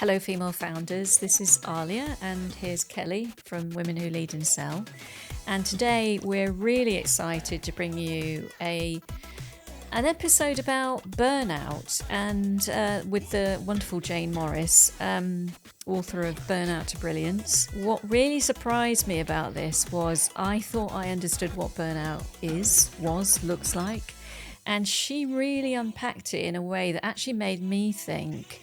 Hello, female founders. This is Aliya, and here's Kelly from Women Who Lead and Sell. And today we're really excited to bring you an episode about burnout, and with the wonderful Jayne Morris, author of Burnout to Brilliance. What really surprised me about this was I thought I understood what burnout looks like, and she really unpacked it in a way that actually made me think,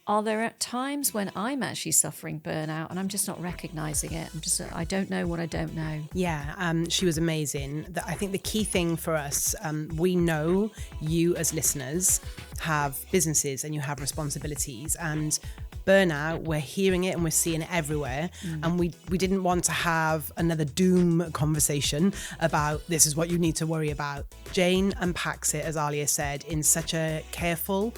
are there times when I'm actually suffering burnout and I'm just not recognizing it? I don't know what I don't know. Yeah, she was amazing. I think the key thing for us, we know you as listeners have businesses and you have responsibilities, and burnout, we're hearing it and we're seeing it everywhere. And we didn't want to have another doom conversation about this is what you need to worry about. Jayne unpacks it, as Aliya said, in such a careful,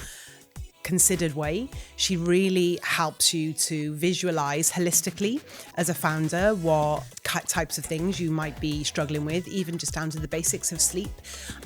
considered way. She really helps you to visualize holistically as a founder what types of things you might be struggling with, even just down to the basics of sleep.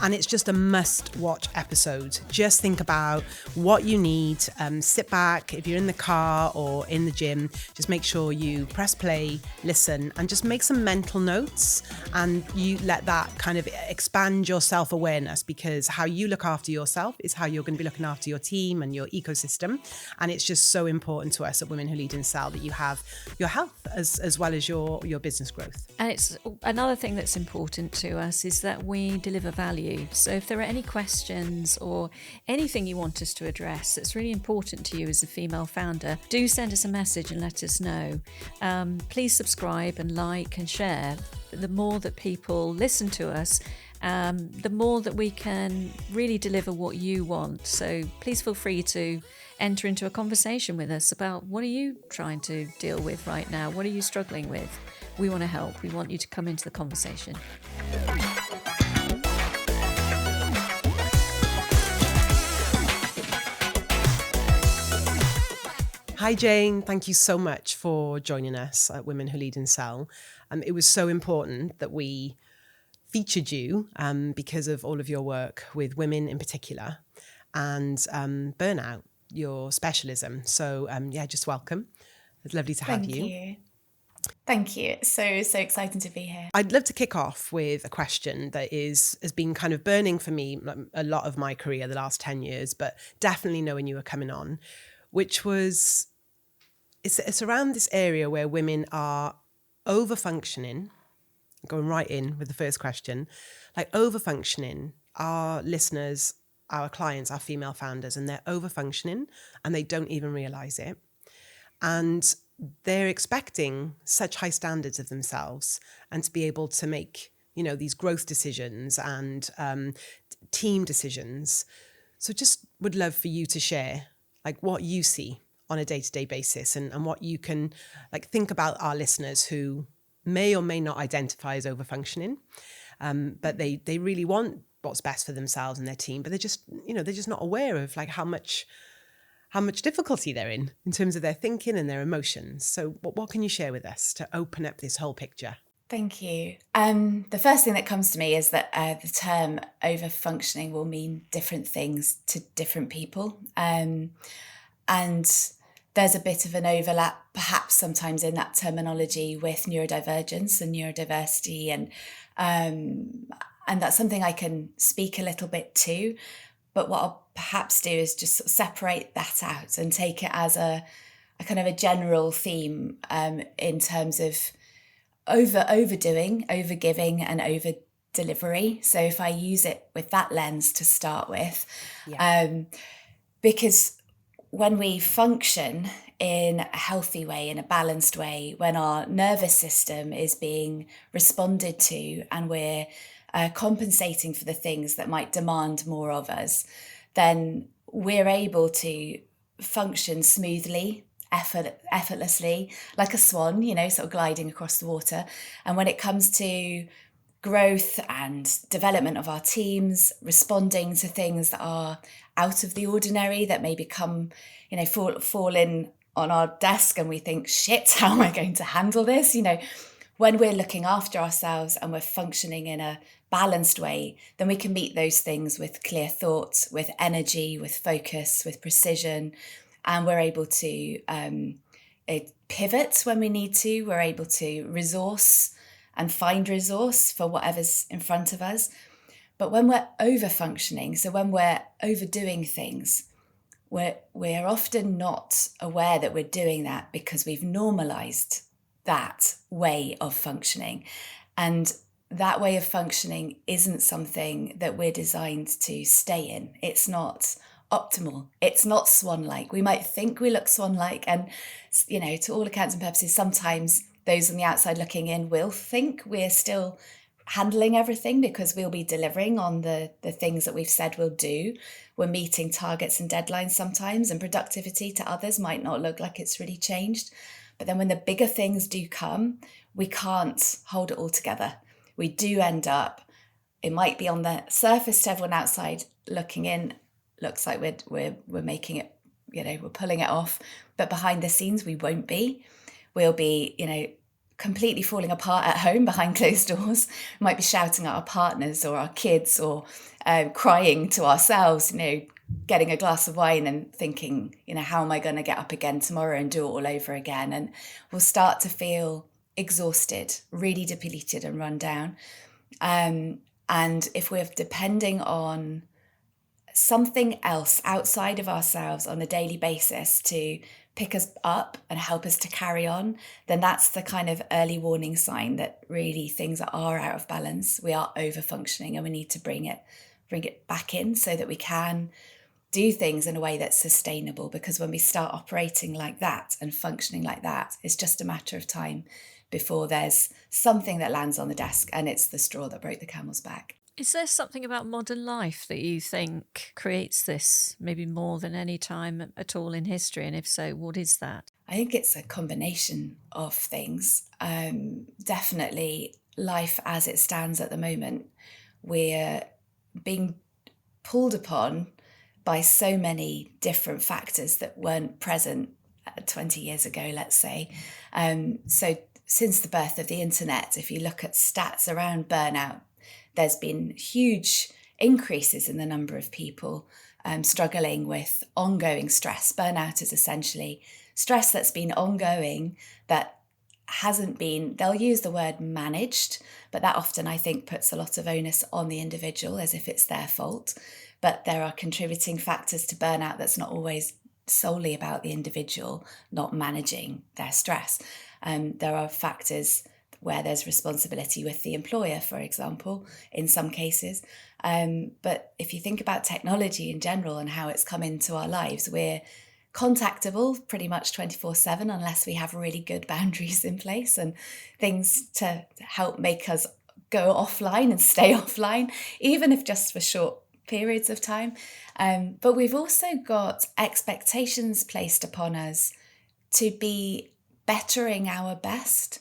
And it's just a must-watch episode. Just think about what you need. Sit back. If you're in the car or in the gym, just make sure you press play, listen, and just make some mental notes. And you let that kind of expand your self-awareness, because how you look after yourself is how you're going to be looking after your team and your ecosystem. And it's just so important to us at Women Who Lead and Sell that you have your health as well as your business growth. And it's another thing that's important to us is that we deliver value. So if there are any questions or anything you want us to address that's really important to you as a female founder, do send us a message and let us know. Please subscribe and like and share. The more that people listen to us, the more that we can really deliver what you want. So please feel free to enter into a conversation with us about what are you trying to deal with right now? What are you struggling with? We want to help. We want you to come into the conversation. Hi, Jayne. Thank you so much for joining us at Women Who Lead and Sell. It was so important that we featured you because of all of your work with women in particular, and burnout, your specialism. So just welcome. It's lovely to have you. Thank you. It's so exciting to be here. I'd love to kick off with a question that has been kind of burning for me a lot of my career, the last 10 years, but definitely knowing you were coming on, which was, it's around this area where women are over-functioning. Going right in with the first question, like over-functioning. Our listeners, our clients, our female founders, and they're over-functioning and they don't even realize it. And they're expecting such high standards of themselves and to be able to make, these growth decisions and team decisions. So just would love for you to share like what you see on a day-to-day basis and what you can think about our listeners who may or may not identify as over-functioning, but they really want what's best for themselves and their team, but they're just not aware of how much difficulty they're in terms of their thinking and their emotions. So what can you share with us to open up this whole picture? Thank you. The first thing that comes to me is that the term over-functioning will mean different things to different people. And there's a bit of an overlap perhaps sometimes in that terminology with neurodivergence and neurodiversity, and that's something I can speak a little bit to. But what I'll perhaps do is just sort of separate that out and take it as a kind of a general theme in terms of overdoing, overgiving, and over delivery. So if I use it with that lens to start with, because when we function in a healthy way, in a balanced way, when our nervous system is being responded to and we're compensating for the things that might demand more of us, then we're able to function smoothly, effortlessly, like a swan, sort of gliding across the water. And when it comes to growth and development of our teams, responding to things that are out of the ordinary, that maybe come, fall in on our desk and we think, shit, how am I going to handle this? When we're looking after ourselves and we're functioning in a balanced way, then we can meet those things with clear thoughts, with energy, with focus, with precision, and we're able to pivot when we need to. We're able to resource and find resource for whatever's in front of us. But when we're over-functioning, so when we're overdoing things, we're often not aware that we're doing that because we've normalized that way of functioning. And that way of functioning isn't something that we're designed to stay in. It's not optimal. It's not swan-like. We might think we look swan-like, and, you know, to all accounts and purposes, sometimes those on the outside looking in will think we're still handling everything because we'll be delivering on the things that we've said we'll do. We're meeting targets and deadlines sometimes, and productivity to others might not look like it's really changed. But then when the bigger things do come, we can't hold it all together. We do end up, it might be on the surface to everyone outside looking in, looks like we're making it, you know, we're pulling it off, but behind the scenes we won't be. We'll be, you know, completely falling apart at home behind closed doors. We might be shouting at our partners or our kids, or crying to ourselves, you know, getting a glass of wine and thinking, you know, how am I going to get up again tomorrow and do it all over again? And we'll start to feel exhausted, really depleted and run down. And if we're depending on something else outside of ourselves on a daily basis to pick us up and help us to carry on, then that's the kind of early warning sign that really things are out of balance. We are over functioning, and we need to bring it back in so that we can do things in a way that's sustainable. Because when we start operating like that and functioning like that, it's just a matter of time before there's something that lands on the desk and it's the straw that broke the camel's back. Is there something about modern life that you think creates this, maybe more than any time at all in history? And if so, what is that? I think it's a combination of things. Definitely life as it stands at the moment. We're being pulled upon by so many different factors that weren't present 20 years ago, let's say. So since the birth of the internet, if you look at stats around burnout, there's been huge increases in the number of people struggling with ongoing stress. Burnout is essentially stress that's been ongoing, that hasn't been, they'll use the word managed, but that often I think puts a lot of onus on the individual as if it's their fault. But there are contributing factors to burnout that's not always solely about the individual not managing their stress. There are factors where there's responsibility with the employer, for example, in some cases. But if you think about technology in general and how it's come into our lives, we're contactable pretty much 24/7 unless we have really good boundaries in place and things to help make us go offline and stay offline, even if just for short periods of time. But we've also got expectations placed upon us to be bettering our best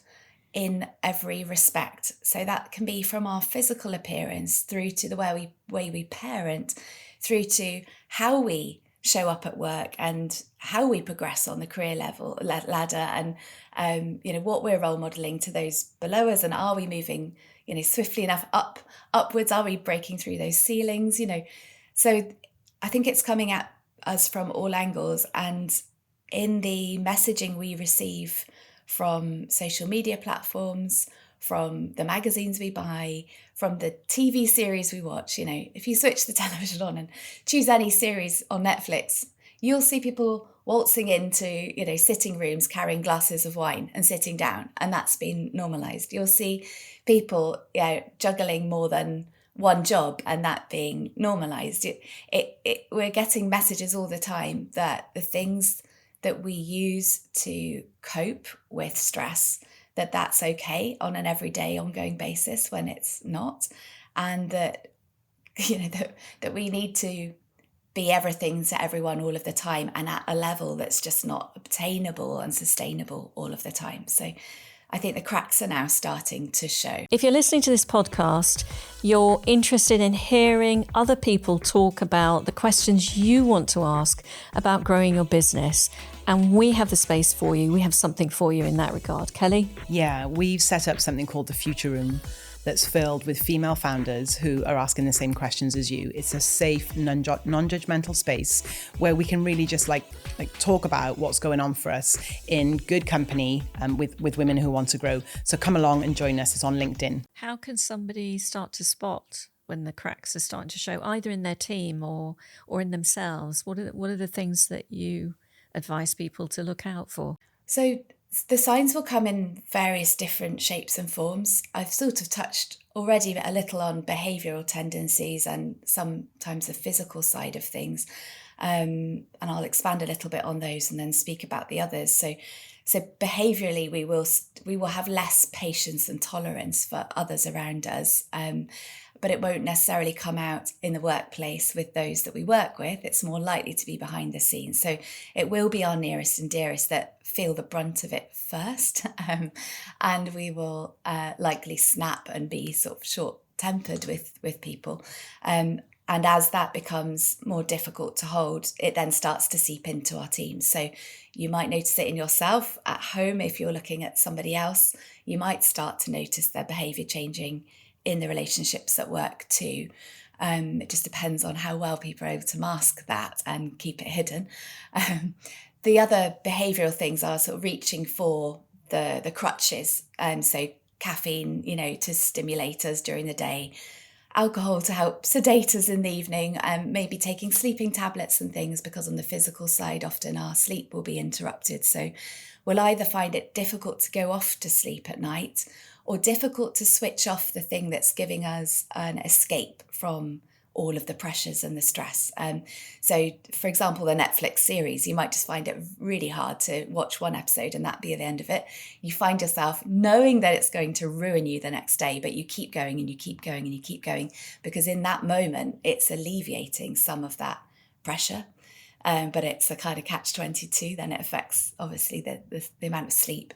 in every respect. So that can be from our physical appearance through to the way we parent, through to how we show up at work and how we progress on the career ladder, and what we're role modeling to those below us, and are we moving swiftly enough upwards? Are we breaking through those ceilings? So I think it's coming at us from all angles, and in the messaging we receive from social media platforms, from the magazines we buy, from the TV series we watch. If you switch the television on and choose any series on Netflix, you'll see people waltzing into, sitting rooms carrying glasses of wine and sitting down, and that's been normalized. You'll see people juggling more than one job, and that being normalized. We're getting messages all the time that the things that we use to cope with stress, that's okay on an everyday ongoing basis when it's not, and that that we need to be everything to everyone all of the time and at a level that's just not obtainable and sustainable all of the time. So I think the cracks are now starting to show. If you're listening to this podcast, you're interested in hearing other people talk about the questions you want to ask about growing your business, and we have the space for you. We have something for you in that regard. Kelly? Yeah, we've set up something called the Future Room. that's filled with female founders who are asking the same questions as you. It's a safe, non-judgmental space where we can really just like talk about what's going on for us in good company with women who want to grow. So come along and join us. It's on LinkedIn. How can somebody start to spot when the cracks are starting to show, either in their team or in themselves? What are the things that you advise people to look out for? So the signs will come in various different shapes and forms. I've sort of touched already a little on behavioural tendencies and sometimes the physical side of things. And I'll expand a little bit on those and then speak about the others. So behaviourally, we will have less patience and tolerance for others around us. But it won't necessarily come out in the workplace with those that we work with. It's more likely to be behind the scenes. So it will be our nearest and dearest that feel the brunt of it first. And we will likely snap and be sort of short-tempered with people. And as that becomes more difficult to hold, it then starts to seep into our teams. So you might notice it in yourself at home. If you're looking at somebody else, you might start to notice their behaviour changing in the relationships at work too. It just depends on how well people are able to mask that and keep it hidden. The other behavioural things are sort of reaching for the crutches. So caffeine, to stimulate us during the day, alcohol to help sedate us in the evening, and maybe taking sleeping tablets and things, because on the physical side, often our sleep will be interrupted. So we'll either find it difficult to go off to sleep at night, or difficult to switch off the thing that's giving us an escape from all of the pressures and the stress. So, for example, the Netflix series, you might just find it really hard to watch one episode and that be the end of it. You find yourself knowing that it's going to ruin you the next day, but you keep going and you keep going and you keep going, because in that moment, it's alleviating some of that pressure. But it's a kind of catch-22, then it affects, obviously, the amount of sleep.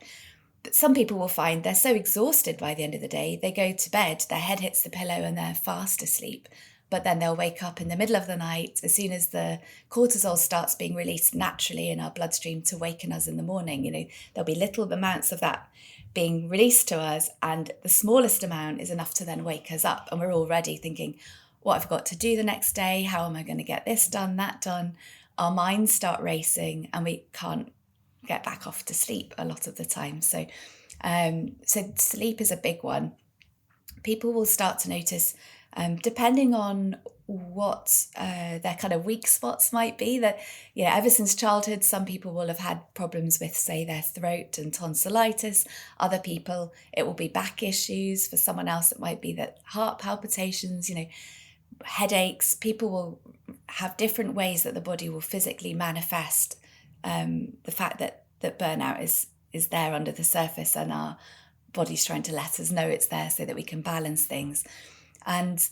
But some people will find they're so exhausted by the end of the day, they go to bed, their head hits the pillow and they're fast asleep. But then they'll wake up in the middle of the night as soon as the cortisol starts being released naturally in our bloodstream to waken us in the morning. There'll be little amounts of that being released to us, and the smallest amount is enough to then wake us up. And we're already thinking, what I've got to do the next day, how am I going to get this done, that done? Our minds start racing and we can't get back off to sleep a lot of the time. So sleep is a big one. People will start to notice, depending on what their kind of weak spots might be, that ever since childhood, some people will have had problems with, say, their throat and tonsillitis. Other people, it will be back issues. For someone else, it might be that heart palpitations, headaches. People will have different ways that the body will physically manifest the fact that burnout is there under the surface, and our body's trying to let us know it's there so that we can balance things. And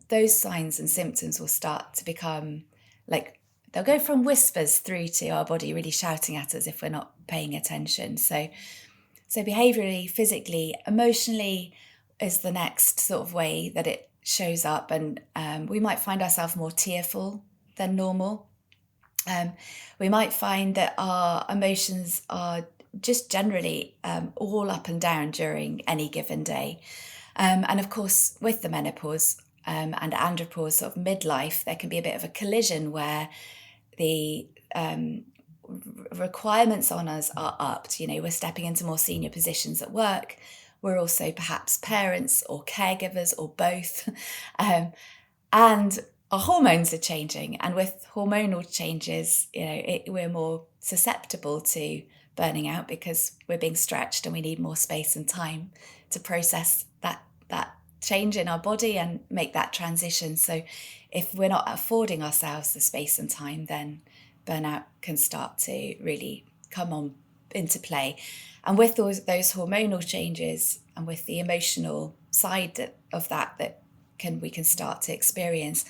those signs and symptoms will start to become they'll go from whispers through to our body really shouting at us if we're not paying attention. So behaviourally, physically, emotionally is the next sort of way that it shows up. And we might find ourselves more tearful than normal. We might find that our emotions are just generally all up and down during any given day. And of course, with the menopause and andropause, sort of midlife, there can be a bit of a collision where the requirements on us are upped. We're stepping into more senior positions at work. We're also perhaps parents or caregivers or both. And our hormones are changing. And with hormonal changes, we're more susceptible to burning out because we're being stretched and we need more space and time to process that change in our body and make that transition. So if we're not affording ourselves the space and time, then burnout can start to really come on into play. And with those hormonal changes and with the emotional side of that we can start to experience,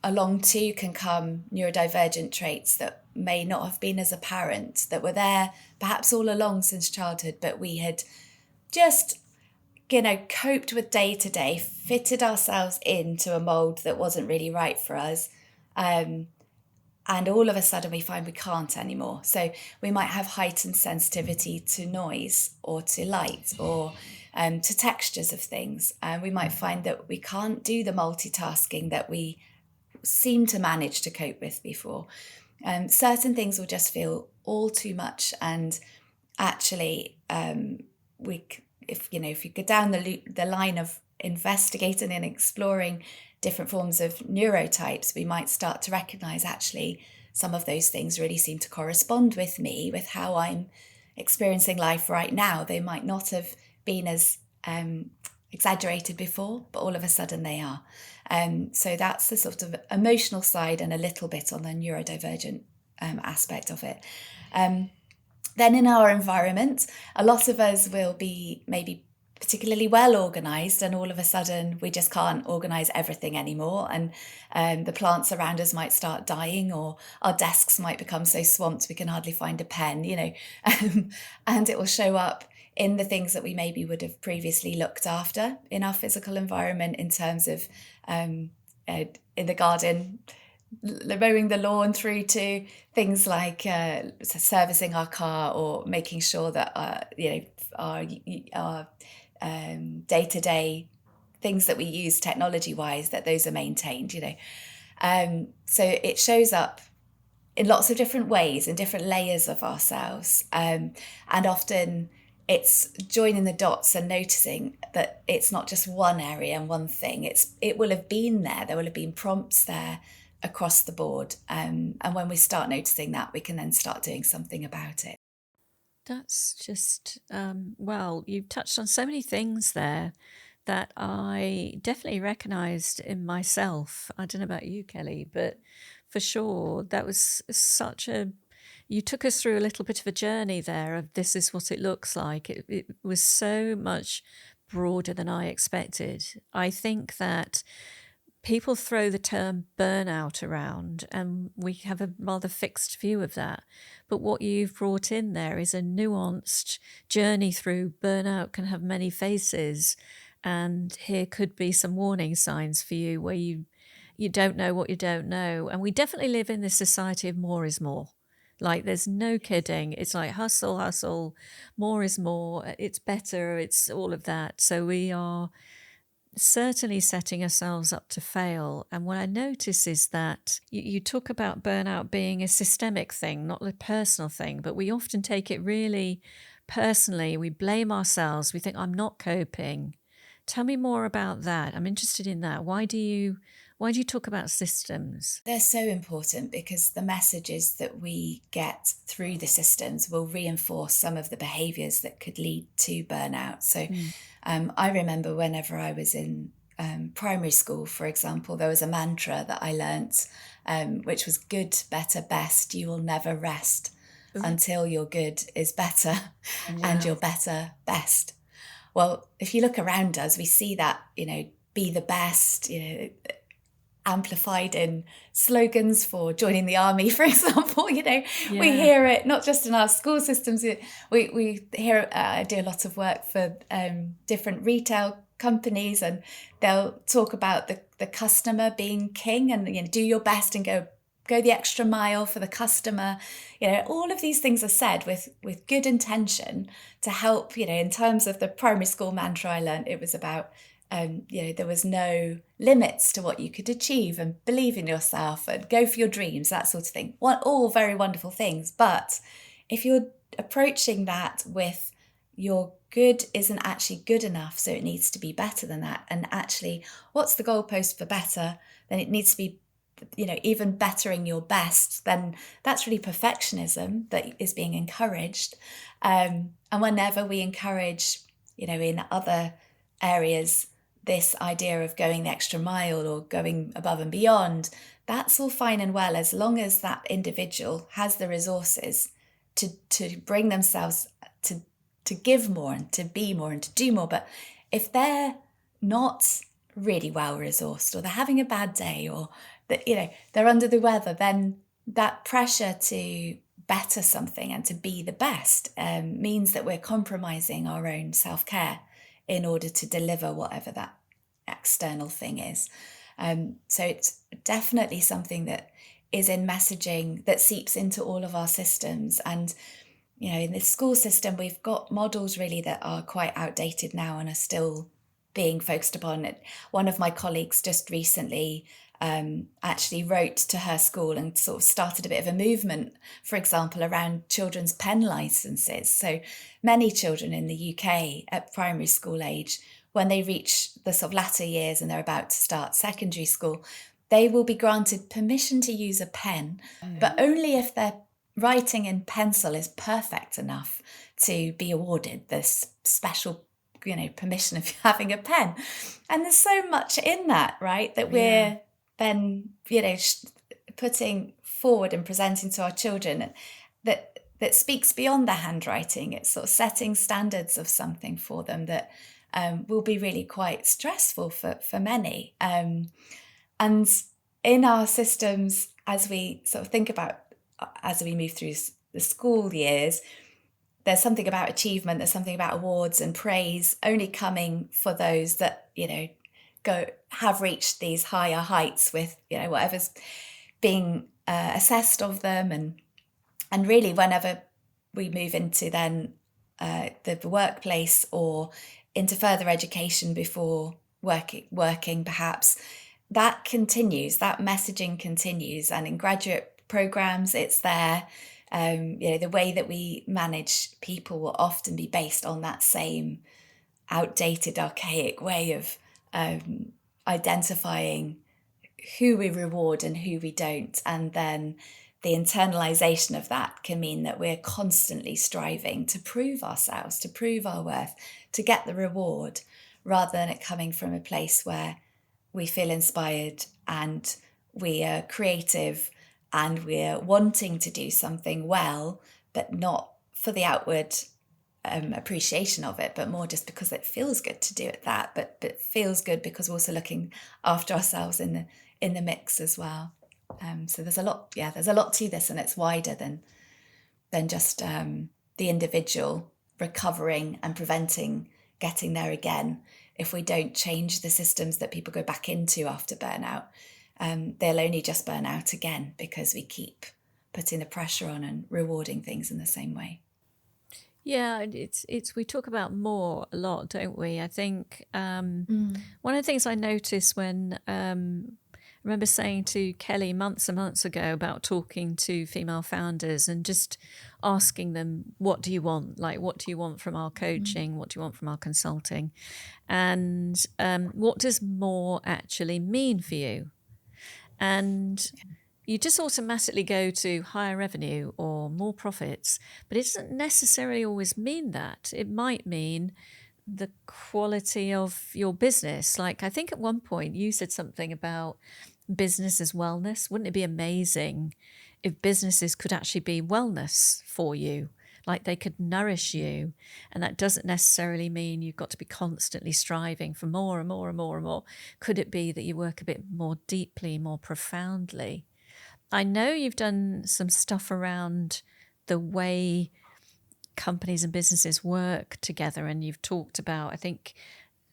along too can come neurodivergent traits that may not have been as apparent, that were there perhaps all along since childhood, but we had just coped with day to day, fitted ourselves into a mold that wasn't really right for us, and all of a sudden we find we can't anymore. So we might have heightened sensitivity to noise or to light or to textures of things. And we might find that we can't do the multitasking that we seem to manage to cope with before. Certain things will just feel all too much. And actually, if you go down the line of investigating and exploring different forms of neurotypes, we might start to recognize actually some of those things really seem to correspond with me, with how I'm experiencing life right now. They might not have been as exaggerated before, but all of a sudden they are. So that's the sort of emotional side and a little bit on the neurodivergent aspect of it. Then in our environment, a lot of us will be maybe particularly well organised, and all of a sudden we just can't organise everything anymore, and the plants around us might start dying, or our desks might become so swamped we can hardly find a pen, and it will show up in the things that we maybe would have previously looked after in our physical environment, in terms of in the garden, mowing the lawn, through to things like servicing our car, or making sure that our day-to-day things that we use technology-wise, that those are maintained. So it shows up in lots of different ways, in different layers of ourselves, and often it's joining the dots and noticing that it's not just one area and one thing. It will have been there. There will have been prompts there across the board. And when we start noticing that, we can then start doing something about it. That's just, you've touched on so many things there that I definitely recognised in myself. I don't know about you, Kelly, but for sure, that was you took us through a little bit of a journey there of this is what it looks like. It was so much broader than I expected. I think that people throw the term burnout around, and we have a rather fixed view of that. But what you've brought in there is a nuanced journey through burnout can have many faces. And here could be some warning signs for you where you don't know what you don't know. And we definitely live in this society of more is more. Like, there's no kidding. It's like hustle, hustle, more is more. It's better. It's all of that. So we are certainly setting ourselves up to fail. And what I notice is that you talk about burnout being a systemic thing, not a personal thing, but we often take it really personally. We blame ourselves. We think, I'm not coping. Tell me more about that. I'm interested in that. Why do you talk about systems? They're so important because the messages that we get through the systems will reinforce some of the behaviours that could lead to burnout. So I remember whenever I was in primary school, for example, there was a mantra that I learnt, which was good, better, best. You will never rest until your good is better and your better, best. Well, if you look around us, we see that, be the best, amplified in slogans for joining the army, for example. We hear it not just in our school systems. We hear I do a lot of work for different retail companies, and they'll talk about the customer being king, and do your best and go the extra mile for the customer. All of these things are said with good intention to help. In terms of the primary school mantra I learned, it was about there was no limits to what you could achieve, and believe in yourself and go for your dreams, that sort of thing. All very wonderful things. But if you're approaching that with your good isn't actually good enough, so it needs to be better than that, and actually what's the goalpost for better, then it needs to be even bettering your best, then that's really perfectionism that is being encouraged. And whenever we encourage, in other areas, this idea of going the extra mile or going above and beyond, that's all fine and well, as long as that individual has the resources to bring themselves to give more and to be more and to do more. But if they're not really well resourced, or they're having a bad day, or that they're under the weather, then that pressure to better something and to be the best means that we're compromising our own self-care in order to deliver whatever that external thing is. So it's definitely something that is in messaging that seeps into all of our systems. And, in the school system, we've got models really that are quite outdated now and are still being focused upon. One of my colleagues just recently actually wrote to her school and sort of started a bit of a movement, for example, around children's pen licenses. So many children in the UK at primary school age, when they reach the sort of latter years and they're about to start secondary school, they will be granted permission to use a pen, but only if their writing in pencil is perfect enough to be awarded this special permission of having a pen. And there's so much in that, right, that we're then putting forward and presenting to our children that speaks beyond their handwriting. It's sort of setting standards of something for them that will be really quite stressful for many. And in our systems, as we sort of think about as we move through the school years, there's something about achievement, there's something about awards and praise only coming for those that, have reached these higher heights with, whatever's being assessed of them. And really, whenever we move into then the workplace or into further education before working perhaps, that continues, that messaging continues. And in graduate programs, it's there. The way that we manage people will often be based on that same outdated, archaic way of identifying who we reward and who we don't. And then the internalization of that can mean that we're constantly striving to prove ourselves, to prove our worth, to get the reward, rather than it coming from a place where we feel inspired and we are creative and we're wanting to do something well, but not for the outward appreciation of it, but more just because it feels good to do it but feels good because we're also looking after ourselves in the mix as well. So there's a lot to this, and it's wider than just the individual recovering and preventing getting there again. If we don't change the systems that people go back into after burnout, they'll only just burn out again because we keep putting the pressure on and rewarding things in the same way. Yeah, it's we talk about more a lot, don't we? I think one of the things I noticed when I remember saying to Kelly months and months ago about talking to female founders and just asking them, what do you want? Like, what do you want from our coaching? What do you want from our consulting? And what does more actually mean for you? And you just automatically go to higher revenue or more profits, but it doesn't necessarily always mean that. It might mean the quality of your business. Like, I think at one point you said something about business as wellness. Wouldn't it be amazing if businesses could actually be wellness for you? Like, they could nourish you. And that doesn't necessarily mean you've got to be constantly striving for more and more and more and more. Could it be that you work a bit more deeply, more profoundly? I know you've done some stuff around the way companies and businesses work together, and you've talked about, I think,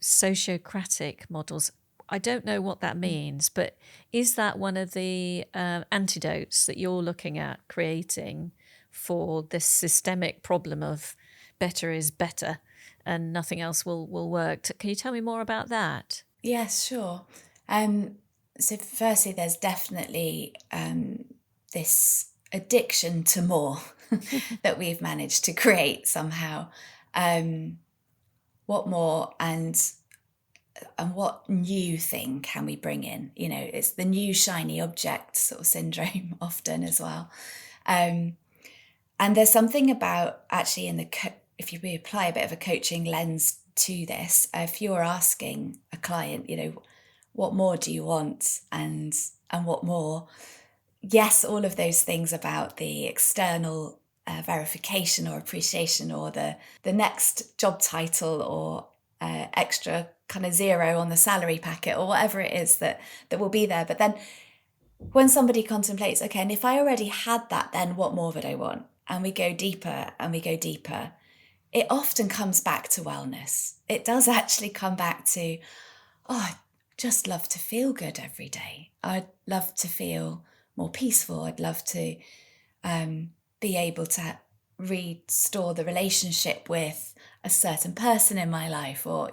sociocratic models. I don't know what that means, but is that one of the antidotes that you're looking at creating for this systemic problem of better is better and nothing else will work? Can you tell me more about that? Yes, sure. So firstly, there's definitely this addiction to more that we've managed to create somehow. What more and what new thing can we bring in? It's the new shiny object sort of syndrome often as well. And there's something about actually if we apply a bit of a coaching lens to this, if you're asking a client, what more do you want and what more? Yes, all of those things about the external verification or appreciation or the next job title or extra kind of zero on the salary packet or whatever it is that will be there. But then when somebody contemplates, okay, and if I already had that, then what more would I want? And we go deeper and we go deeper. It often comes back to wellness. It does actually come back to, I'd just love to feel good every day. I'd love to feel more peaceful. I'd love to be able to restore the relationship with a certain person in my life. Or,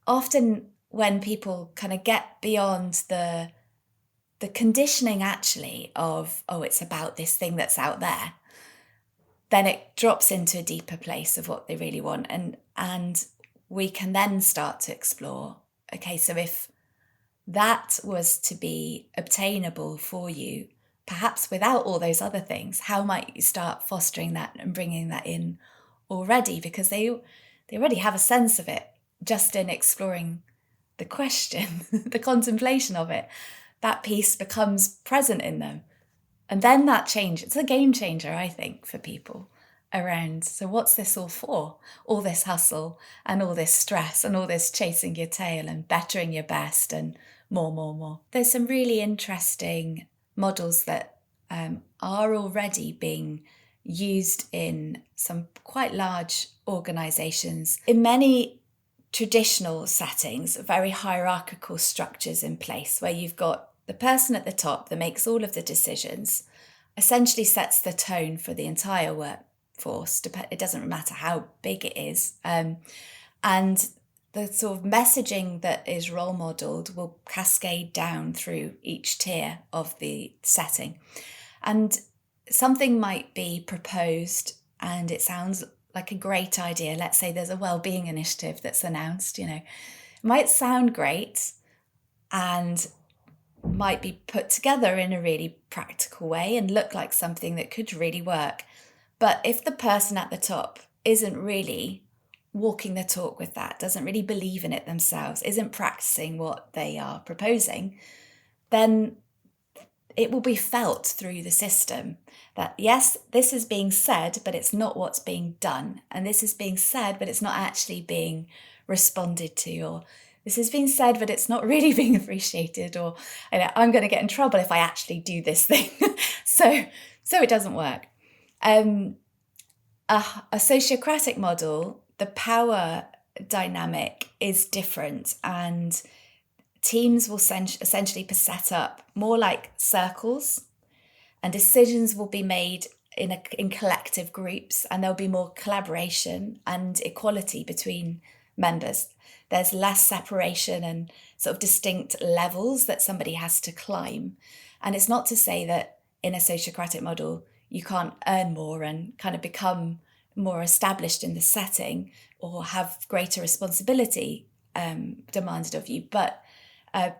often when people kind of get beyond the conditioning actually of, oh, it's about this thing that's out there, then it drops into a deeper place of what they really want. And we can then start to explore, okay, so if that was to be obtainable for you, perhaps without all those other things, how might you start fostering that and bringing that in already? Because they already have a sense of it just in exploring the question, the contemplation of it. That piece becomes present in them. And then that change, it's a game changer, I think, for people around. So what's this all for? All this hustle and all this stress and all this chasing your tail and bettering your best and more. There's some really interesting models that are already being used in some quite large organizations. In many traditional settings, very hierarchical structures in place where you've got the person at the top that makes all of the decisions, essentially sets the tone for the entire workforce. It doesn't matter how big it is. And the sort of messaging that is role modelled will cascade down through each tier of the setting. And something might be proposed and it sounds like a great idea. Let's say there's a wellbeing initiative that's announced, it might sound great and might be put together in a really practical way and look like something that could really work. But if the person at the top isn't really walking the talk with that, doesn't really believe in it themselves, isn't practicing what they are proposing, then it will be felt through the system that, yes, this is being said, but it's not what's being done. And this is being said, but it's not actually being responded to. Or this is being said, but it's not really being appreciated. Or I'm going to get in trouble if I actually do this thing. So it doesn't work. A sociocratic model, the power dynamic is different, and teams will essentially be set up more like circles, and decisions will be made in collective groups, and there'll be more collaboration and equality between members. There's less separation and sort of distinct levels that somebody has to climb. And it's not to say that in a sociocratic model you can't earn more and kind of become more established in the setting or have greater responsibility demanded of you, but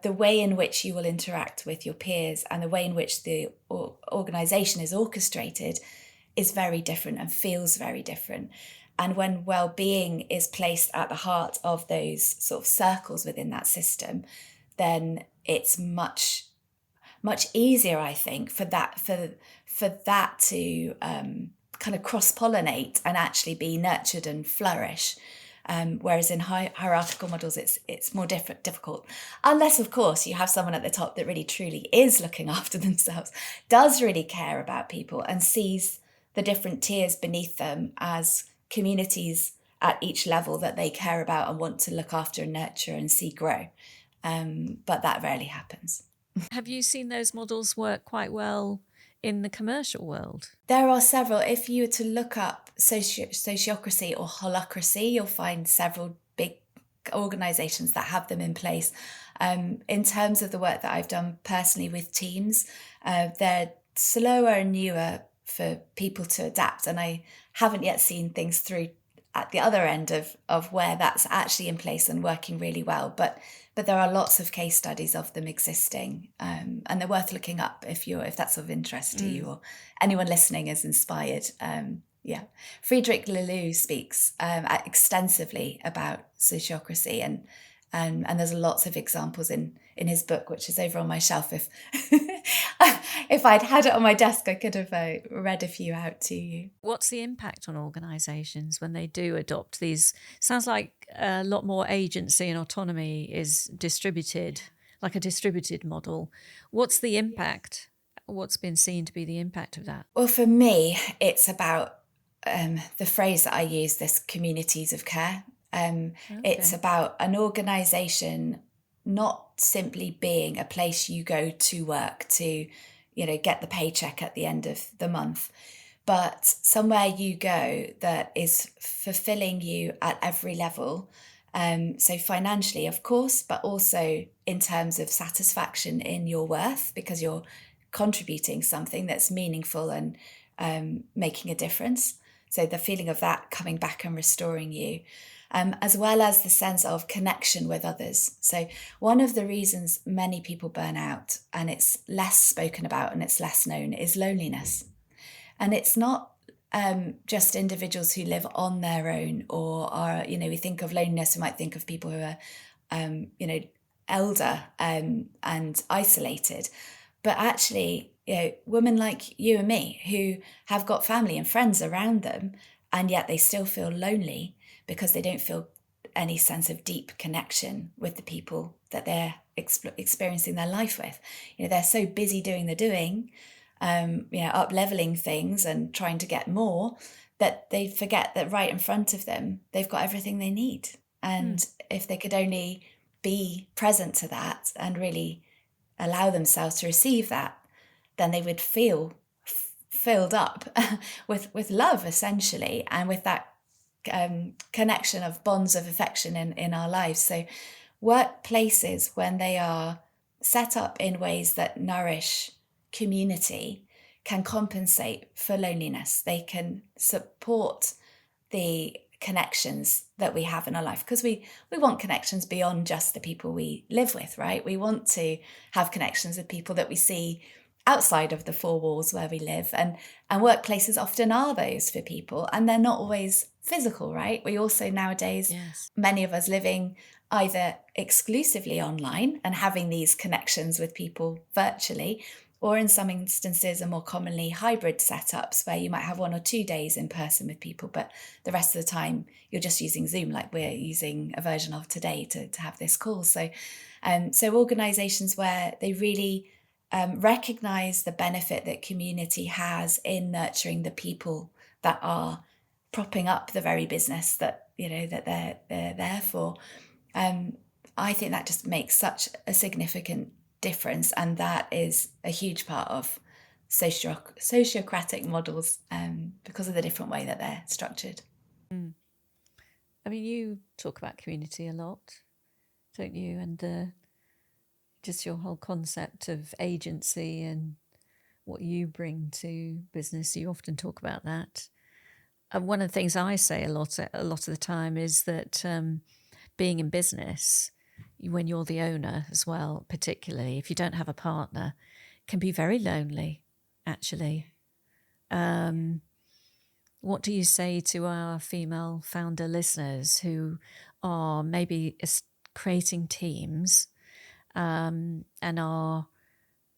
the way in which you will interact with your peers and the way in which the organisation is orchestrated is very different and feels very different. And when well-being is placed at the heart of those sort of circles within that system, then it's much easier, I think, for that to kind of cross-pollinate and actually be nurtured and flourish. Whereas in hierarchical models, it's more difficult. Unless, of course, you have someone at the top that really truly is looking after themselves, does really care about people and sees the different tiers beneath them as communities at each level that they care about and want to look after and nurture and see grow. But that rarely happens. Have you seen those models work quite well in the commercial world? There are several. If you were to look up sociocracy or holacracy, you'll find several big organisations that have them in place. In terms of the work that I've done personally with teams, they're slower and newer for people to adapt, and I haven't yet seen things through at the other end of where that's actually in place and working really well. But there are lots of case studies of them existing, and they're worth looking up if that's of interest to you or anyone listening is inspired. Friedrich Laloux speaks extensensively about sociocracy, and there's lots of examples in his book, which is over on my shelf. If I'd had it on my desk, I could have read a few out to you. What's the impact on organisations when they do adopt these? Sounds like a lot more agency and autonomy is distributed, like a distributed model. What's the impact? What's been seen to be the impact of that? Well, for me, it's about the phrase that I use, this communities of care. It's about an organisation not simply being a place you go to work to, get the paycheck at the end of the month, but somewhere you go that is fulfilling you at every level. So financially, of course, but also in terms of satisfaction in your worth, because you're contributing something that's meaningful and making a difference. So the feeling of that coming back and restoring you, as well as the sense of connection with others. So one of the reasons many people burn out, and it's less spoken about and it's less known, is loneliness. And it's not just individuals who live on their own or are, we think of loneliness, we might think of people who are, elder and isolated. But actually, women like you and me who have got family and friends around them, and yet they still feel lonely because they don't feel any sense of deep connection with the people that they're experiencing their life with. They're so busy doing the doing, up leveling things and trying to get more, that they forget that right in front of them, they've got everything they need. And if they could only be present to that and really allow themselves to receive that, then they would feel filled up with love, essentially, and with that connection of bonds of affection in our lives. So workplaces, when they are set up in ways that nourish community, can compensate for loneliness. They can support the connections that we have in our life, because we want connections beyond just the people we live with, right? We want to have connections with people that we see outside of the four walls where we live, and workplaces often are those for people, and they're not always physical, right? We also nowadays, many of us living either exclusively online and having these connections with people virtually, or in some instances are more commonly hybrid setups where you might have 1 or 2 days in person with people, but the rest of the time you're just using Zoom, like we're using a version of today to have this call. So organisations where they really recognise the benefit that community has in nurturing the people that are propping up the very business that that they're there for. I think that just makes such a significant difference, and that is a huge part of sociocratic models, because of the different way that they're structured. I mean, you talk about community a lot, don't you? And just your whole concept of agency and what you bring to business. You often talk about that. And one of the things I say a lot of the time is that being in business, when you're the owner as well, particularly if you don't have a partner, can be very lonely, actually. What do you say to our female founder listeners who are maybe creating teams and are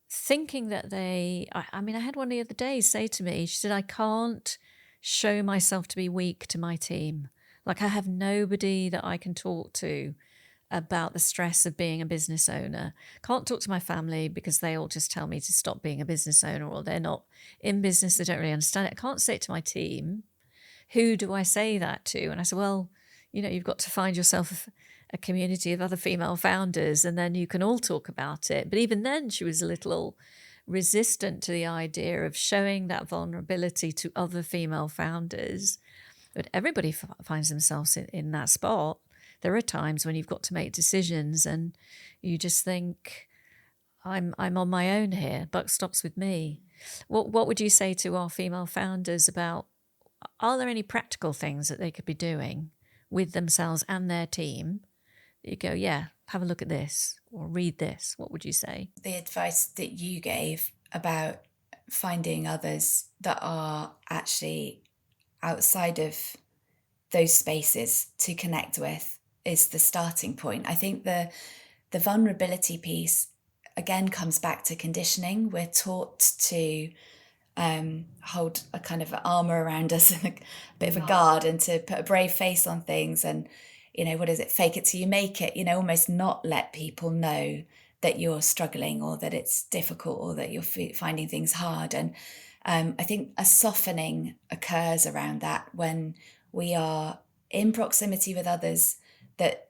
thinking that I mean, I had one the other day say to me, she said, I can't show myself to be weak to my team. Like, I have nobody that I can talk to about the stress of being a business owner. Can't talk to my family because they all just tell me to stop being a business owner, or they're not in business, they don't really understand it. I can't say it to my team. Who do I say that to? And I said, well, you've got to find yourself a community of other female founders, and then you can all talk about it. But even then she was a little resistant to the idea of showing that vulnerability to other female founders. But everybody finds themselves in that spot. There are times when you've got to make decisions and you just think, I'm on my own here, buck stops with me. What would you say to our female founders about, are there any practical things that they could be doing with themselves and their team? You go, yeah, have a look at this or read this. What would you say? The advice that you gave about finding others that are actually outside of those spaces to connect with is the starting point. I think the vulnerability piece again comes back to conditioning. We're taught to hold a kind of armor around us and a bit of a guard, and to put a brave face on things, and what is it, fake it till you make it, almost not let people know that you're struggling or that it's difficult or that you're finding things hard. And I think a softening occurs around that when we are in proximity with others that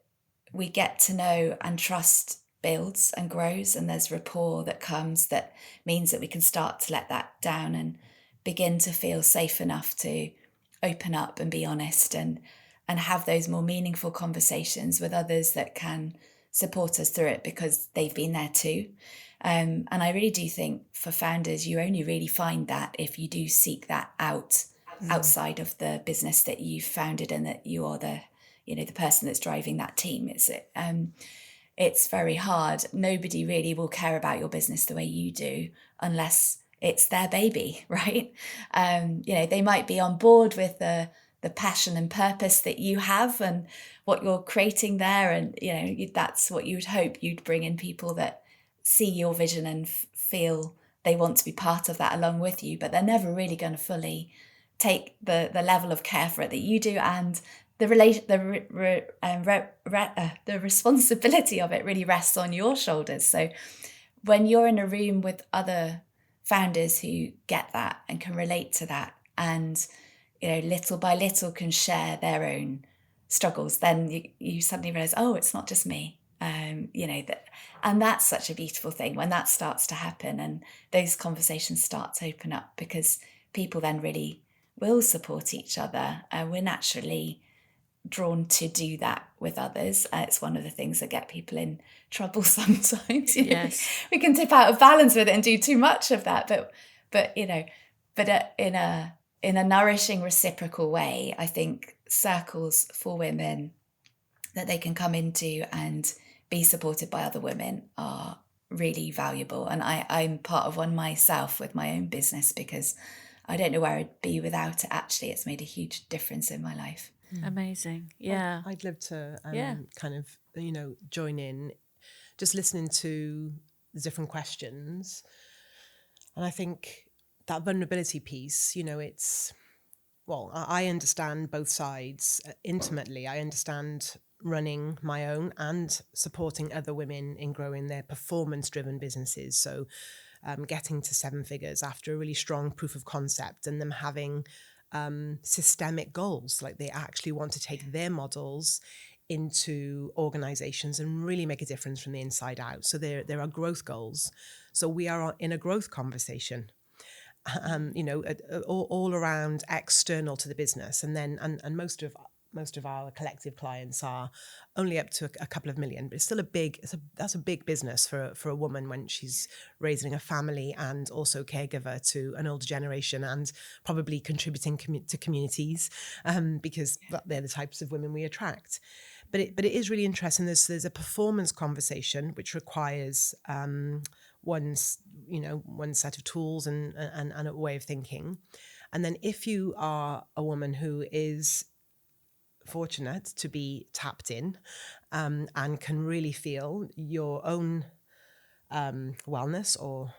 we get to know and trust builds and grows, and there's rapport that comes that means that we can start to let that down and begin to feel safe enough to open up and be honest and have those more meaningful conversations with others that can support us through it because they've been there too. And I really do think for founders, you only really find that if you do seek that out outside of the business that you've founded and that you are the person that's driving that team. It's very hard. Nobody really will care about your business the way you do unless it's their baby, right? They might be on board with the passion and purpose that you have and what you're creating there, and that's what you would hope. You'd bring in people that see your vision and feel they want to be part of that along with you, but they're never really going to fully take the level of care for it that you do, and the responsibility of it really rests on your shoulders. So when you're in a room with other founders who get that and can relate to that, and little by little can share their own struggles, then you suddenly realize, oh, it's not just me. And that's such a beautiful thing when that starts to happen and those conversations start to open up, because people then really will support each other. We're naturally drawn to do that with others. It's one of the things that get people in trouble sometimes. Yes. We can tip out of balance with it and do too much of that, but in a nourishing, reciprocal way, I think circles for women that they can come into and be supported by other women are really valuable. And I'm part of one myself with my own business, because I don't know where I'd be without it. Actually, it's made a huge difference in my life. Amazing. Yeah. I'd love to kind of, join in, just listening to the different questions. And I think that vulnerability piece, I understand both sides intimately. I understand running my own and supporting other women in growing their performance-driven businesses. So getting to 7 figures after a really strong proof of concept, and them having systemic goals, like they actually want to take their models into organizations and really make a difference from the inside out. So there are growth goals. So we are in a growth conversation, all around external to the business. And then, and most of our collective clients are only up to a couple of million, but it's still that's a big business for a woman when she's raising a family and also caregiver to an older generation and probably contributing to communities, because they're the types of women we attract. But it is really interesting. There's a performance conversation which requires one set of tools and a way of thinking. And then if you are a woman who is fortunate to be tapped in and can really feel your own wellness or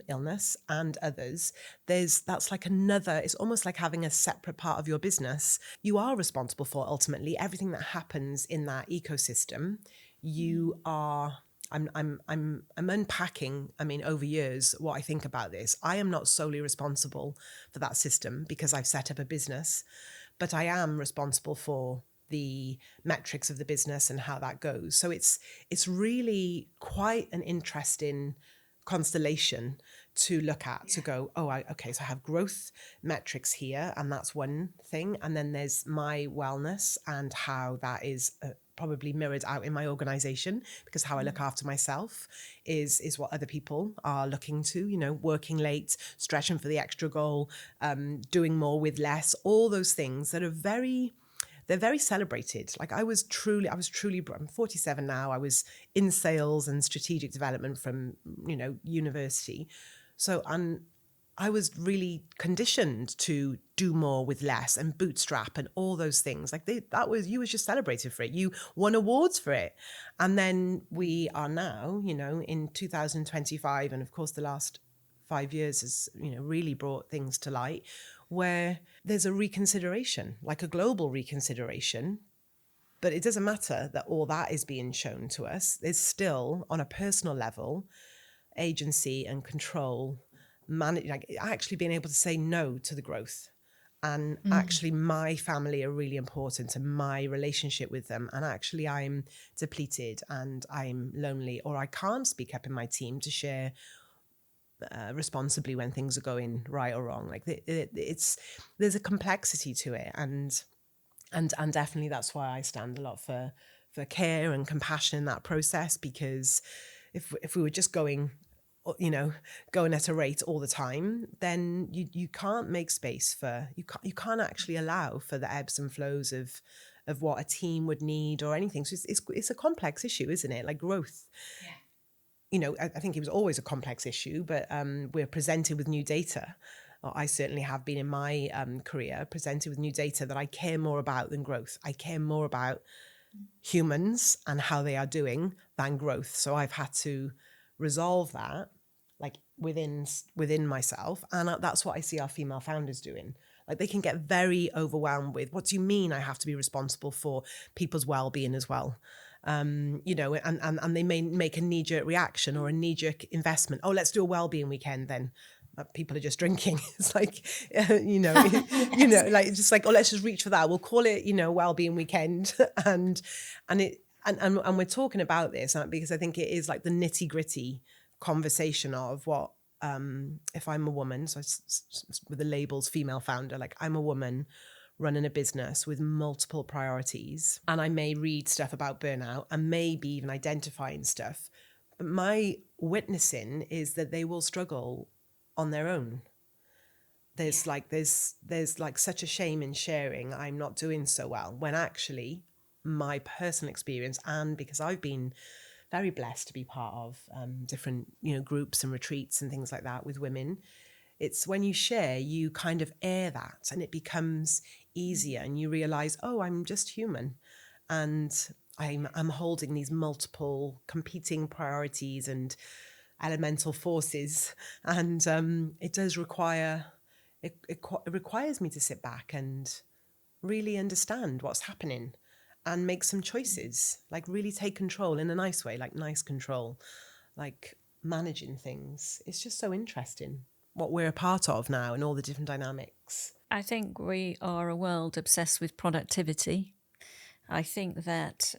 illness and others, that's like it's almost like having a separate part of your business you are responsible for. Ultimately, everything that happens in that ecosystem, you are. I'm unpacking, over years, what I think about this. I am not solely responsible for that system because I've set up a business, but I am responsible for the metrics of the business and how that goes. So it's really quite an interesting constellation to look at, to go, okay, so I have growth metrics here, and that's one thing. And then there's my wellness and how that is probably mirrored out in my organization, because how I look after myself is what other people are looking to, working late, stretching for the extra goal, doing more with less, all those things that are they're very celebrated. Like I was truly, I'm 47 now. I was in sales and strategic development from, university. So I was really conditioned to do more with less and bootstrap and all those things. Like you was just celebrated for it. You won awards for it. And then we are now, in 2025. And of course, the last 5 years has, really brought things to light, where there's a reconsideration, like a global reconsideration. But it doesn't matter that all that is being shown to us. There's still, on a personal level, agency and control, actually being able to say no to the growth And actually my family are really important and my relationship with them. And actually I'm depleted and I'm lonely, or I can't speak up in my team to share responsibly when things are going right or wrong. Like there's a complexity to it. And definitely that's why I stand a lot for care and compassion in that process, because if we were just going at a rate all the time, then you can't make space for, you can't actually allow for the ebbs and flows of what a team would need or anything. So it's a complex issue, isn't it? Like growth. Yeah. I think it was always a complex issue, but we're presented with new data. Or I certainly have been in my career presented with new data that I care more about than growth. I care more about humans and how they are doing than growth. So I've had to resolve that, like within myself, and that's what I see our female founders doing. Like they can get very overwhelmed with, what do you mean I have to be responsible for people's well-being as well? And they may make a knee-jerk reaction or a knee-jerk investment. Oh, let's do a well-being weekend then. People are just drinking. It's like, like just like, oh, let's just reach for that. We'll call it, well-being weekend, and we're talking about this because I think it is like the nitty-gritty conversation of what, if I'm a woman, so with the labels female founder, like I'm a woman running a business with multiple priorities, and I may read stuff about burnout and maybe even identifying stuff, but my witnessing is that they will struggle on their own. There's like such a shame in sharing I'm not doing so well, when actually my personal experience, and because I've been very blessed to be part of different groups and retreats and things like that with women, it's when you share, you kind of air that and it becomes easier, and you realize, oh, I'm just human, and I'm holding these multiple competing priorities and elemental forces, and it does require it requires me to sit back and really understand what's happening and make some choices, like really take control in a nice way, like nice control, like managing things. It's just so interesting what we're a part of now and all the different dynamics. I think we are a world obsessed with productivity. I think that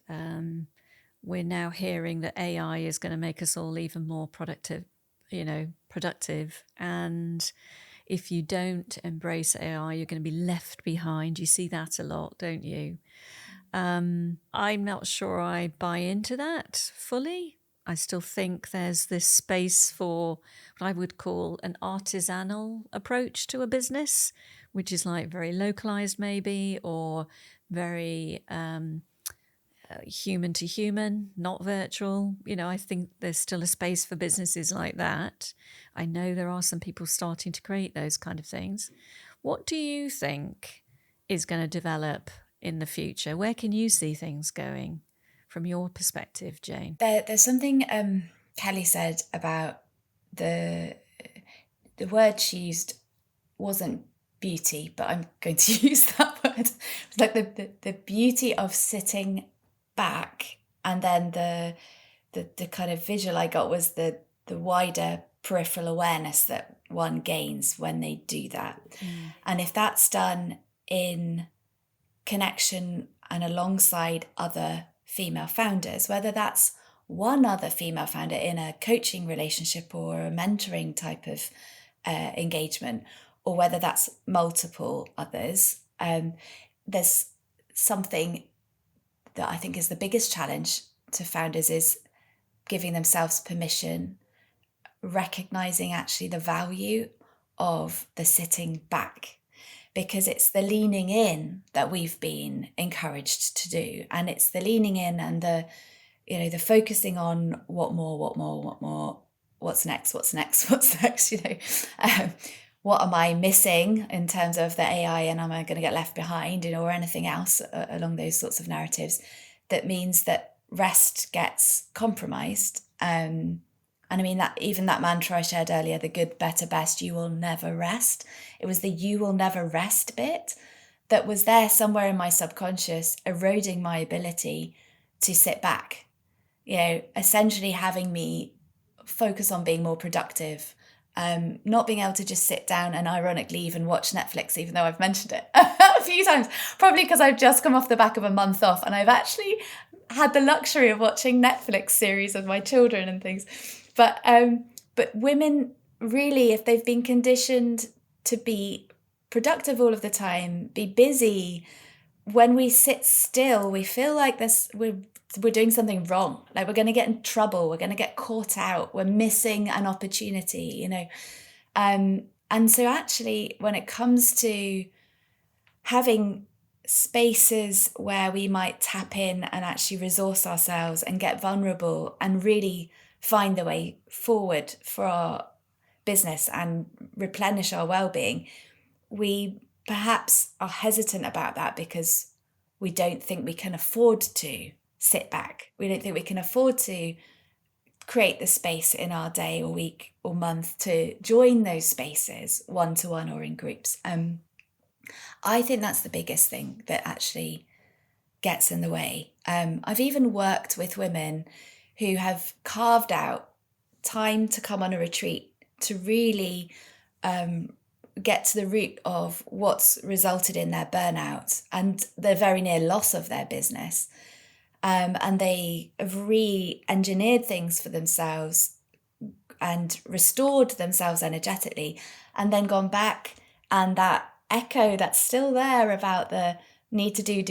we're now hearing that AI is going to make us all even more productive. And if you don't embrace AI, you're going to be left behind. You see that a lot, don't you? I'm not sure I buy into that fully. I still think there's this space for what I would call an artisanal approach to a business, which is like very localized maybe, or very human to human, not virtual. I think there's still a space for businesses like that. I know there are some people starting to create those kind of things. What do you think is going to develop in the future? Where can you see things going from your perspective, Jayne? There's something Kelly said about the word she used wasn't beauty, but I'm going to use that word. It's like the beauty of sitting back, and then the kind of visual I got was the wider peripheral awareness that one gains when they do that. And if that's done in connection and alongside other female founders, whether that's one other female founder in a coaching relationship or a mentoring type of engagement, or whether that's multiple others, there's something that I think is the biggest challenge to founders is giving themselves permission, recognizing actually the value of the sitting back, because it's the leaning in that we've been encouraged to do. And it's the leaning in and the focusing on what more, what's next, what am I missing in terms of the AI, and am I going to get left behind, or anything else along those sorts of narratives, that means that rest gets compromised. And I mean, that even that mantra I shared earlier, the good, better, best, you will never rest. It was the you will never rest bit that was there somewhere in my subconscious, eroding my ability to sit back, essentially having me focus on being more productive not being able to just sit down and ironically even watch Netflix, even though I've mentioned it a few times, probably because I've just come off the back of a month off and I've actually had the luxury of watching Netflix series with my children and things. But women really, if they've been conditioned to be productive all of the time, be busy, when we sit still, we feel like we're doing something wrong. Like we're going to get in trouble. We're going to get caught out. We're missing an opportunity, And so actually, when it comes to having spaces where we might tap in and actually resource ourselves and get vulnerable and really find the way forward for our business and replenish our well-being, we perhaps are hesitant about that because we don't think we can afford to sit back. We don't think we can afford to create the space in our day or week or month to join those spaces one-to-one or in groups. I think that's the biggest thing that actually gets in the way. I've even worked with women who have carved out time to come on a retreat to really get to the root of what's resulted in their burnout and the very near loss of their business. And they have re-engineered things for themselves and restored themselves energetically, and then gone back, and that echo that's still there about the need to do,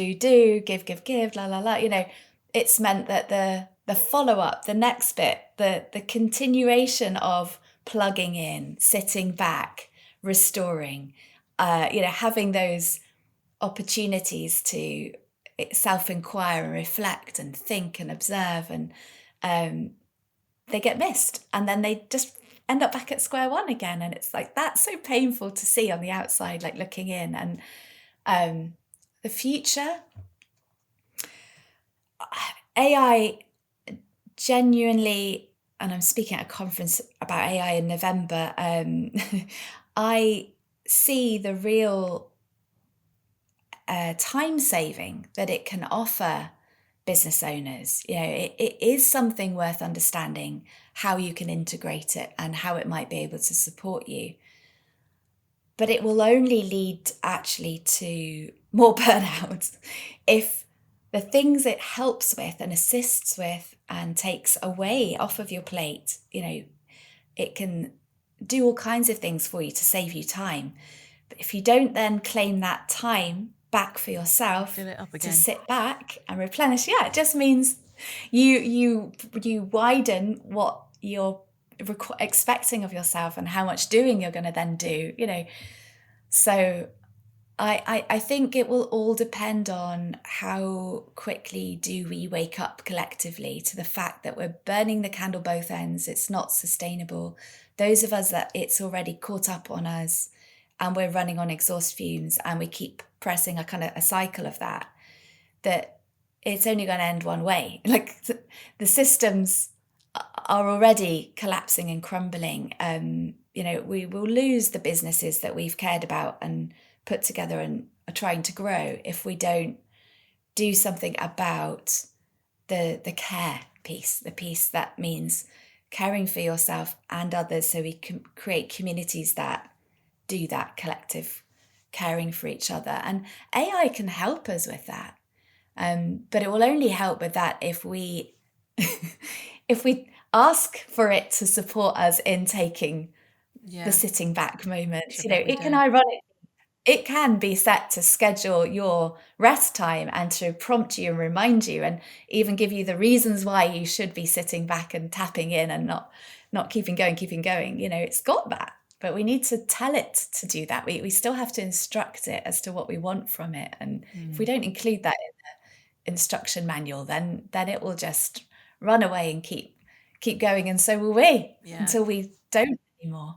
give, la, la, la, it's meant that the follow-up, the next bit, the continuation of plugging in, sitting back, restoring, having those opportunities to self-inquire and reflect and think and observe, and they get missed, and then they just end up back at square one again. And it's like, that's so painful to see on the outside, like looking in. And the future, AI genuinely, and I'm speaking at a conference about AI in November, I see the real time saving that it can offer business owners. It is something worth understanding how you can integrate it and how it might be able to support you. But it will only lead actually to more burnout if the things it helps with and assists with and takes away off of your plate, it can do all kinds of things for you to save you time. But if you don't then claim that time back for yourself to sit back and replenish, it just means you widen what you're expecting of yourself and how much doing you're going to then do, So I think it will all depend on how quickly do we wake up collectively to the fact that we're burning the candle both ends. It's not sustainable. Those of us that it's already caught up on us and we're running on exhaust fumes and we keep pressing a cycle of that it's only going to end one way. Like the systems are already collapsing and crumbling. We will lose the businesses that we've cared about and put together and are trying to grow if we don't do something about the care piece, the piece that means caring for yourself and others, so we can create communities that do that collective caring for each other. And AI can help us with that, but it will only help with that if we if we ask for it to support us in taking the sitting back moments. It can be set to schedule your rest time and to prompt you and remind you and even give you the reasons why you should be sitting back and tapping in and not keeping going. It's got that, but we need to tell it to do that. We still have to instruct it as to what we want from it. And if we don't include that in the instruction manual, then it will just run away and keep going. And so will we until we don't anymore.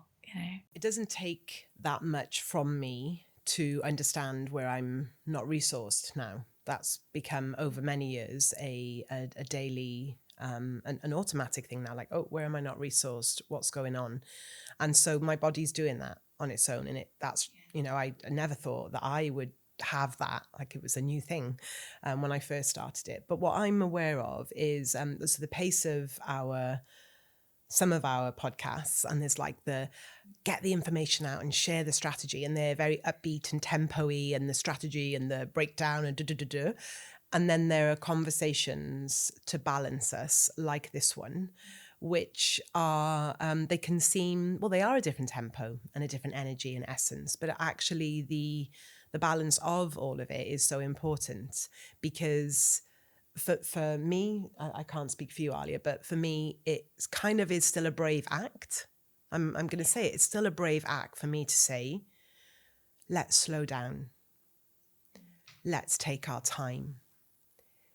It doesn't take that much from me to understand where I'm not resourced now. That's become over many years a daily, an automatic thing now, like, oh, where am I not resourced? What's going on? And so my body's doing that on its own. And I never thought that I would have that, like it was a new thing when I first started it. But what I'm aware of is so the pace of our some of our podcasts, and there's like the get the information out and share the strategy, and they're very upbeat and tempo-y, and the strategy and the breakdown and da. And then there are conversations to balance us, like this one, which are, they can seem, well, they are a different tempo and a different energy and essence, but actually the balance of all of it is so important, because for me, I can't speak for you, Aliya, but for me, it kind of is still a brave act. I'm going to say it's still a brave act for me to say, let's slow down. Let's take our time.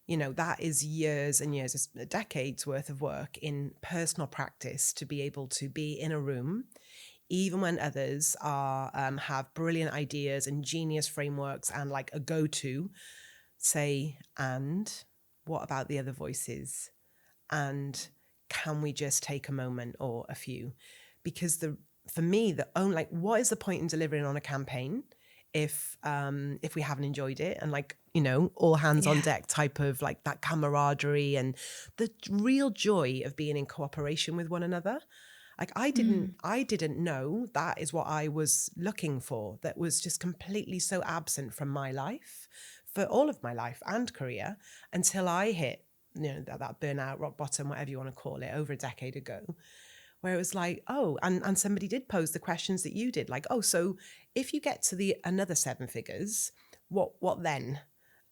You know, that is years and years, decades worth of work in personal practice to be able to be in a room, even when others are have brilliant ideas and genius frameworks and like a go-to, say, and what about the other voices? And can we just take a moment or a few? Because for me, what is the point in delivering on a campaign if we haven't enjoyed it, and like, you know, all hands on deck type of like that camaraderie and the real joy of being in cooperation with one another. Like I didn't know that is what I was looking for. That was just completely so absent from my life for all of my life and career until I hit, you know, that burnout, rock bottom, whatever you want to call it, over a decade ago, where it was like, oh, and somebody did pose the questions that you did, like, oh, so if you get to another 7 figures, what then?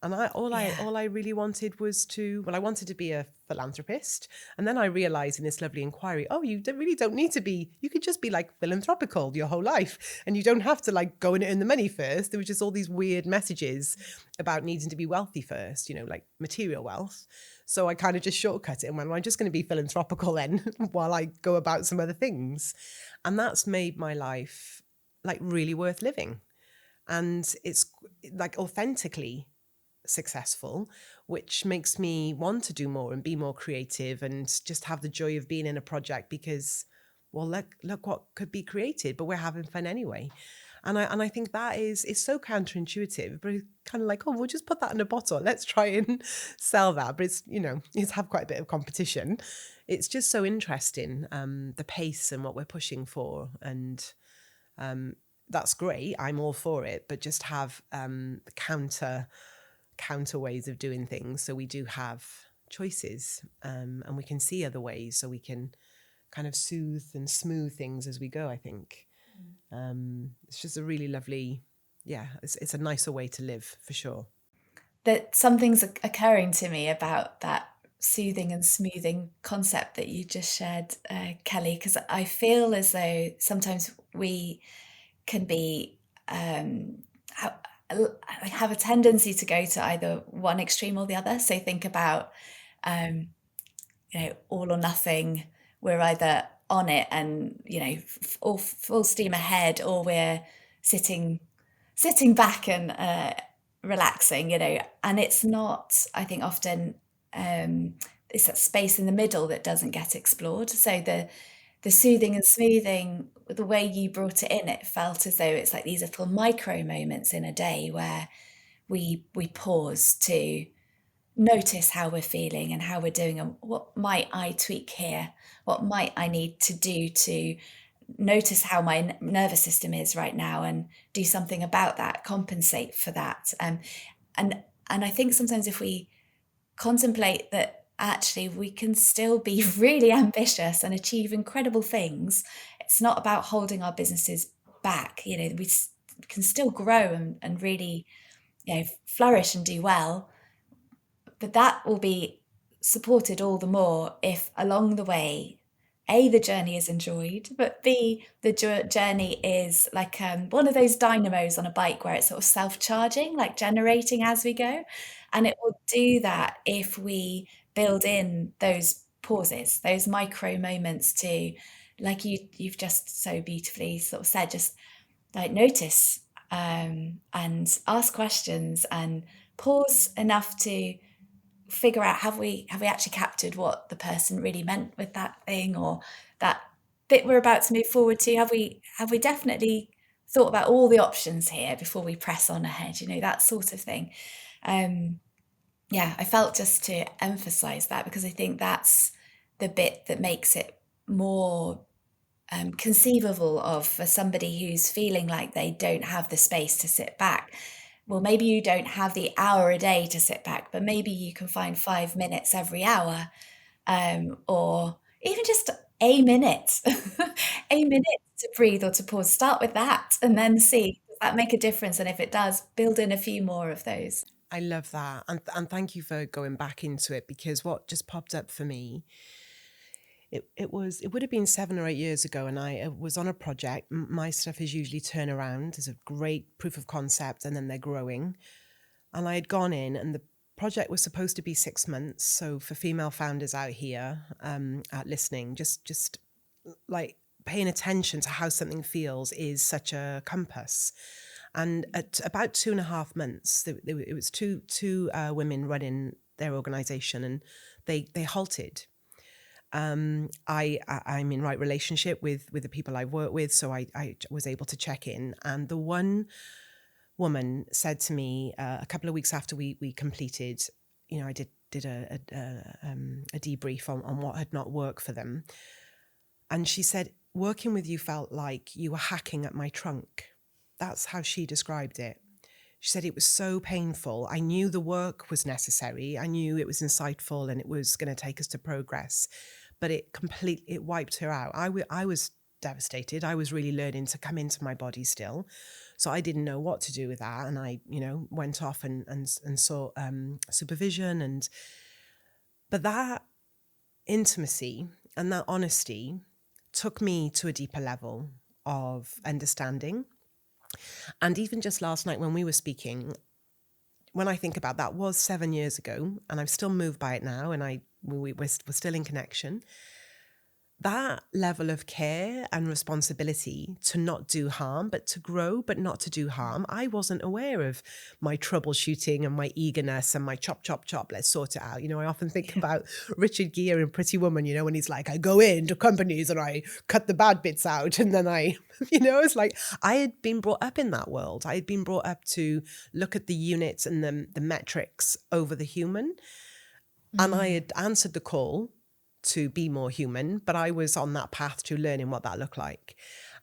And all I really wanted was I wanted to be a philanthropist. And then I realized in this lovely inquiry, oh, you really don't need to be, you could just be like philanthropical your whole life. And you don't have to like go and earn the money first. There was just all these weird messages about needing to be wealthy first, you know, like material wealth. So I kind of just shortcut it and went, well, I'm just going to be philanthropical then while I go about some other things. And that's made my life like really worth living. And it's like authentically successful, which makes me want to do more and be more creative and just have the joy of being in a project because, well, look what could be created, but we're having fun anyway. And I think that is so counterintuitive, but it's kind of like, oh, we'll just put that in a bottle. Let's try and sell that. But it's, you know, it's have quite a bit of competition. It's just so interesting, the pace and what we're pushing for. And that's great. I'm all for it. But just have counter ways of doing things, so we do have choices, and we can see other ways, so we can kind of soothe and smooth things as we go. I think it's just a really lovely, it's a nicer way to live for sure. That something's occurring to me about that soothing and smoothing concept that you just shared, Kelly, because I feel as though sometimes we can be have a tendency to go to either one extreme or the other. So think about, you know, all or nothing. We're either on it and, you know, all full steam ahead, or we're sitting back and relaxing, you know. And it's not, I think often it's that space in the middle that doesn't get explored. So the soothing and smoothing, the way you brought it in, it felt as though it's like these little micro moments in a day where we pause to notice how we're feeling and how we're doing, and what might I tweak here? What might I need to do to notice how my nervous system is right now and do something about that, compensate for that. And I think sometimes if we contemplate that actually we can still be really ambitious and achieve incredible things, it's not about holding our businesses back. You know, we can still grow and really, you know, flourish and do well, but that will be supported all the more if along the way, A, the journey is enjoyed, but B, the journey is like one of those dynamos on a bike where it's sort of self-charging, like generating as we go. And it will do that if we build in those pauses, those micro moments to, like you've just so beautifully sort of said, just like notice and ask questions and pause enough to figure out, have we actually captured what the person really meant with that thing, or that bit we're about to move forward to? Have we definitely thought about all the options here before we press on ahead? You know, that sort of thing. I felt just to emphasize that, because I think that's the bit that makes it more conceivable of for somebody who's feeling like they don't have the space to sit back. Well, maybe you don't have the hour a day to sit back, but maybe you can find 5 minutes every hour, or even just a minute, a minute to breathe or to pause. Start with that and then see, does that make a difference? And if it does, build in a few more of those. I love that. And thank you for going back into it, because what just popped up for me, it would have been 7 or 8 years ago, and I was on a project. My stuff is usually turnaround. There's a great proof of concept, and then they're growing. And I had gone in, and the project was supposed to be 6 months. So for female founders out here, out listening, just like paying attention to how something feels is such a compass. And at about 2.5 months, it was two women running their organization, and they halted. I'm in right relationship with the people I work with, so I was able to check in. And the one woman said to me a couple of weeks after we completed, I did a debrief on what had not worked for them, and she said, working with you felt like you were hacking at my trunk. That's how she described it. She said it was so painful. I knew the work was necessary. I knew it was insightful and it was going to take us to progress, but it wiped her out. I was devastated. I was really learning to come into my body still. So I didn't know what to do with that. And I, went off and sought supervision. But that intimacy and that honesty took me to a deeper level of understanding. And even just last night when we were speaking, when I think about that was 7 years ago, and I'm still moved by it now, and we're still in connection. That level of care and responsibility to not do harm, but to grow, but not to do harm. I wasn't aware of my troubleshooting and my eagerness and my chop, chop, chop, let's sort it out. I often think about Richard Gere in Pretty Woman, when he's like, I go into companies and I cut the bad bits out. And then it's like, I had been brought up in that world. I had been brought up to look at the units and the metrics over the human. And I had answered the call to be more human, but I was on that path to learning what that looked like.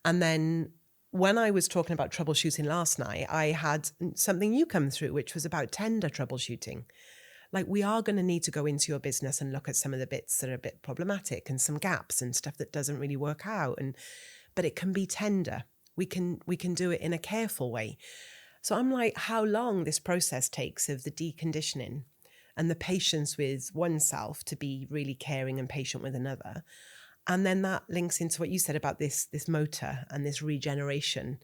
And then when I was talking about troubleshooting last night, I had something new come through, which was about tender troubleshooting. Like, we are going to need to go into your business and look at some of the bits that are a bit problematic and some gaps and stuff that doesn't really work out. But it can be tender. We can do it in a careful way. So I'm like, how long this process takes of the deconditioning and the patience with oneself to be really caring and patient with another. And then that links into what you said about this motor and this regeneration.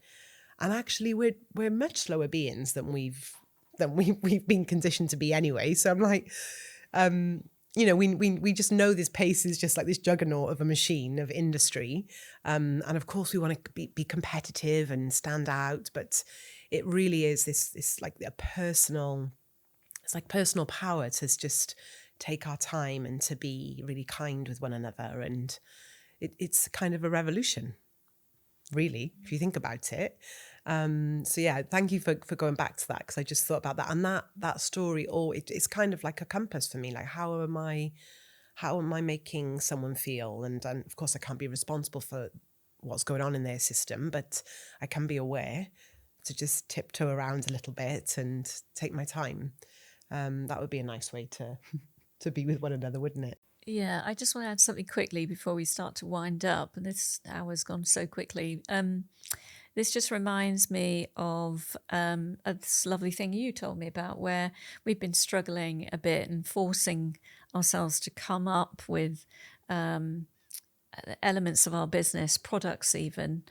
And actually we're much slower beings than we've been conditioned to be anyway. So I'm like, we just know this pace is just like this juggernaut of a machine of industry. And of course we want to be competitive and stand out, but it really is this like a personal, it's like personal power to just take our time and to be really kind with one another. And it's kind of a revolution, really, if you think about it. So yeah, thank you for going back to that, because I just thought about that. And that story, it's kind of like a compass for me. Like, how am I making someone feel? And of course I can't be responsible for what's going on in their system, but I can be aware to just tiptoe around a little bit and take my time. That would be a nice way to be with one another, wouldn't it? Yeah, I just want to add something quickly before we start to wind up. And this hour's gone so quickly. This just reminds me of this lovely thing you told me about, where we've been struggling a bit and forcing ourselves to come up with elements of our business, products even,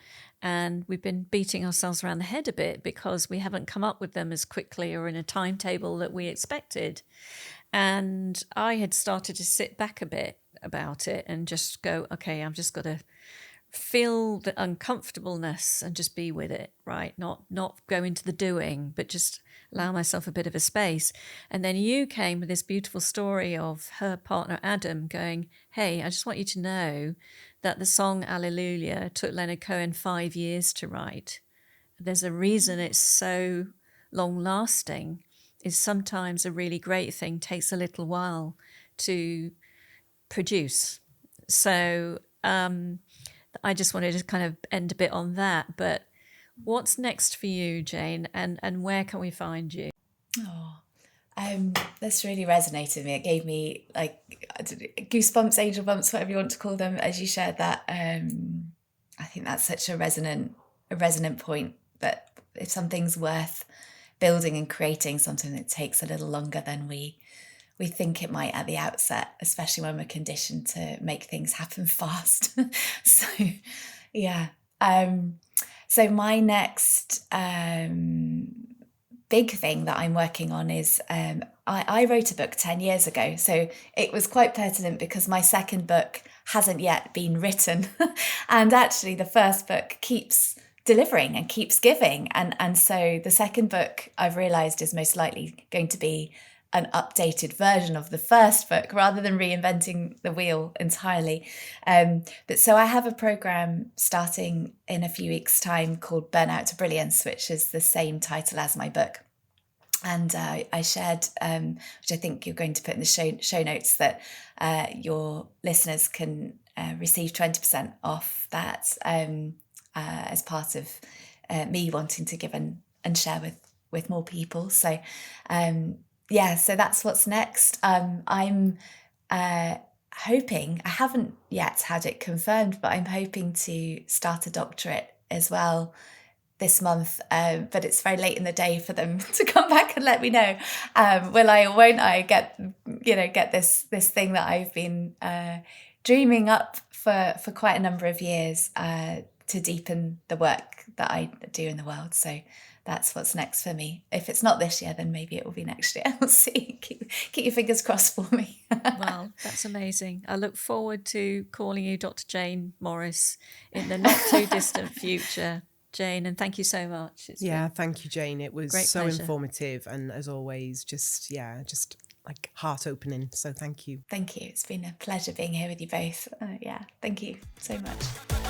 and we've been beating ourselves around the head a bit because we haven't come up with them as quickly or in a timetable that we expected. And I had started to sit back a bit about it and just go, okay, I've just got to feel the uncomfortableness and just be with it, right? Not go into the doing, but just allow myself a bit of a space. And then you came with this beautiful story of her partner Adam going, hey, I just want you to know that the song Alleluia took Leonard Cohen 5 years to write. There's a reason it's so long lasting, is sometimes a really great thing takes a little while to produce. So I just wanted to kind of end a bit on that. But what's next for you, Jayne, and where can we find you? Oh, this really resonated with me. It gave me like goosebumps, angel bumps, whatever you want to call them, as you shared that. I think that's such a resonant point, that if something's worth building and creating, something that takes a little longer than we think it might at the outset, especially when we're conditioned to make things happen fast. So, yeah. So my next big thing that I'm working on is I wrote a book 10 years ago. So it was quite pertinent because my second book hasn't yet been written. And actually the first book keeps delivering and keeps giving. And so the second book, I've realised, is most likely going to be an updated version of the first book rather than reinventing the wheel entirely. But so I have a program starting in a few weeks' time called Burnout to Brilliance, which is the same title as my book. And I shared, which I think you're going to put in the show notes, that your listeners can receive 20% off that as part of me wanting to give and share with more people. So yeah, so that's what's next. I'm hoping, I haven't yet had it confirmed, but I'm hoping to start a doctorate as well this month. But it's very late in the day for them to come back and let me know. Will I or won't I get this thing that I've been dreaming up for quite a number of years to deepen the work that I do in the world. So that's what's next for me. If it's not this year, then maybe it will be next year. We'll see. Keep your fingers crossed for me. Well, that's amazing. I look forward to calling you Dr. Jayne Morris in the not too distant future, Jayne. And thank you so much. Thank you, Jayne. It was so pleasure. Informative, and as always, just like heart opening. So thank you. Thank you. It's been a pleasure being here with you both. Thank you so much.